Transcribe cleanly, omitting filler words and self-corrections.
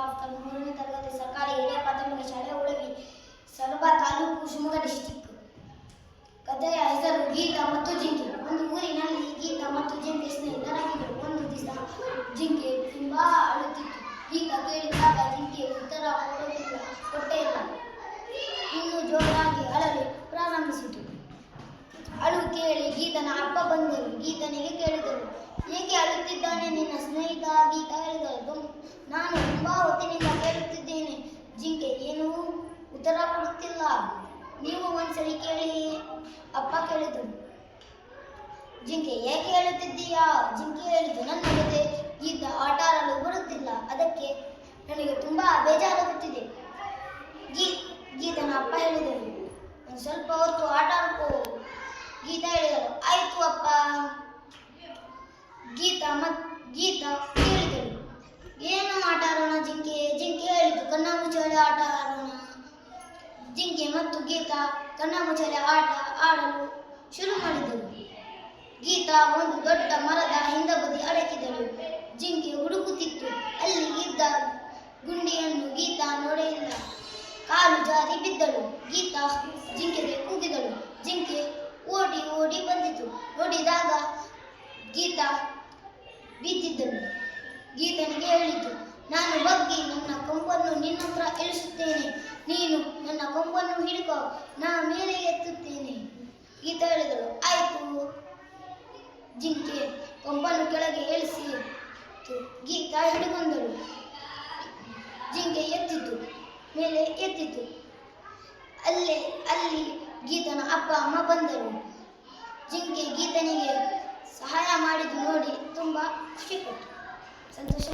After 3ನೇ ತರಗತಿ ಸರ್ಕಾರಿ ಹಿರಿಯ ಪ್ರಾಥಮಿಕ ಶಾಲೆ ಉಳವಿ ಸೊರಬ ತಾಲೂಕು ಶಿವಮೊಗ್ಗ ಡಿಸ್ಟಿಕ್. ಕಥೆಯ ಹೆಸರು ಗೀತ ಮತ್ತು ಜಿಂಕೆ. ಒಂದು ಊರಿನಲ್ಲಿ ಗೀತ ಮತ್ತು ಜಿಂಕೆ ಸ್ನೇಹಿತರಾಗಿದ್ದರು. ಒಂದು ದಿವಸ ಜಿಂಕೆ ತುಂಬಾ ಅಳುತ್ತಿತ್ತು. ಗೀತ ಕೇಳಿದಾಗ ಜಿಂಕೆ ಉತ್ತರ ಕೊಟ್ಟೇ ಇಲ್ಲ. ಇನ್ನು ಜೋರಾಗಿ ಅಳಲು ಪ್ರಾರಂಭಿಸಿತು. ಅಳು ಕೇಳಿ ಗೀತನ ಅಪ್ಪ ಬಂದರು. ಗೀತನಿಗೆ ಕೇಳಿದರು, ಏಕೆ ಅಳುತ್ತಿದ್ದಾನೆ ನಿನ್ನ ಸ್ನೇಹಿತ? ಗೀತ ಹೇಳಿದರು, ನಾನು ತುಂಬಾ ಹೊತ್ತಿನಿಂದ ಕೇಳುತ್ತಿದ್ದೇನೆ, ಜಿಂಕೆ ಏನೂ ಉತ್ತರ ಕೊಡುತ್ತಿಲ್ಲ. ನೀವು ಒಂದ್ಸರಿ ಕೇಳಿ, ಅಪ್ಪ ಕೇಳಿದರು. ಜಿಂಕೆ ಏಕೆ ಹೇಳುತ್ತಿದ್ದೀಯಾ? ಜಿಂಕೆ ಹೇಳಿತು, ನನ್ನ ಜೊತೆ ಗೀತ ಆಟ ಆಡಲು ಬರುತ್ತಿಲ್ಲ, ಅದಕ್ಕೆ ನನಗೆ ತುಂಬಾ ಬೇಜಾರಾಗುತ್ತಿದೆ. ಗೀತನ ಅಪ್ಪ ಹೇಳಿದರು, ಒಂದು ಸ್ವಲ್ಪ ಹೊತ್ತು ಆಟ ಆಡ್ಕೋ. ಗೀತ ಹೇಳಿದರು, ಆಯ್ತು ಅಪ್ಪ. ಗೀತ ಕೇಳಿದಳು, ಏನು ಆಟ ಆಡೋಣ ಜಿಂಕೆ? ಜಿಂಕೆ ಹೇಳಿತು, ಕಣ್ಣಾಮುಚ್ಚಾಲೆ ಆಟ ಆಡೋಣ. ಜಿಂಕೆ ಮತ್ತು ಗೀತ ಕಣ್ಣಾಮುಚ್ಚಾಲೆ ಆಟ ಆಡಲು ಶುರು ಮಾಡಿದರು. ಗೀತ ಒಂದು ದೊಡ್ಡ ಮರದ ಹಿಂದಬದಿ ಅಡಕಿದಳು. ಜಿಂಕೆ ಹುಡುಕುತ್ತಿತ್ತು. ಅಲ್ಲಿ ಇದ್ದ ಗುಂಡಿಯನ್ನು ಗೀತ ನೋಡಲಿಲ್ಲ. ಕಾಲು ಜಾರಿ ಬಿದ್ದಳು. ಗೀತ ಜಿಂಕೆಗೆ ಕೂಗಿದಳು. ಜಿಂಕೆ ಓಡಿ ಓಡಿ ಬಂದಿತು. ನೋಡಿದಾಗ ಗೀತ ಬಿದ್ದಿದ್ದಳು. ಗೀತನಿಗೆ ಹೇಳಿತು, ನಾನು ಬಗ್ಗಿ ನನ್ನ ಕೊಂಬನ್ನು ನಿನ್ನ ಹತ್ರ ಇಳಿಸುತ್ತೇನೆ, ನೀನು ನನ್ನ ಕೊಂಬನ್ನು ಹಿಡ್ಕೋ, ನಾ ಮೇಲೆ ಎತ್ತುತ್ತೇನೆ. ಗೀತ ಹೇಳಿದಳು, ಆಯ್ತು. ಜಿಂಕೆ ಕೊಂಬನ್ನು ಕೆಳಗೆ ಇಳಿಸಿ ಗೀತ ಹಿಡ್ಕೊಂಡಳು. ಜಿಂಕೆ ಎತ್ತಿತು, ಮೇಲೆ ಎತ್ತಿತು. ಅಲ್ಲಿ ಗೀತನ ಅಪ್ಪ ಅಮ್ಮ ಬಂದರು. ಜಿಂಕೆ ಗೀತನಿಗೆ ಸಹಾಯ ಮಾಡಿದ್ದು ನೋಡಿ ತುಂಬಾ ಖುಷಿಪಟ್ಟು ಸಂತೋಷ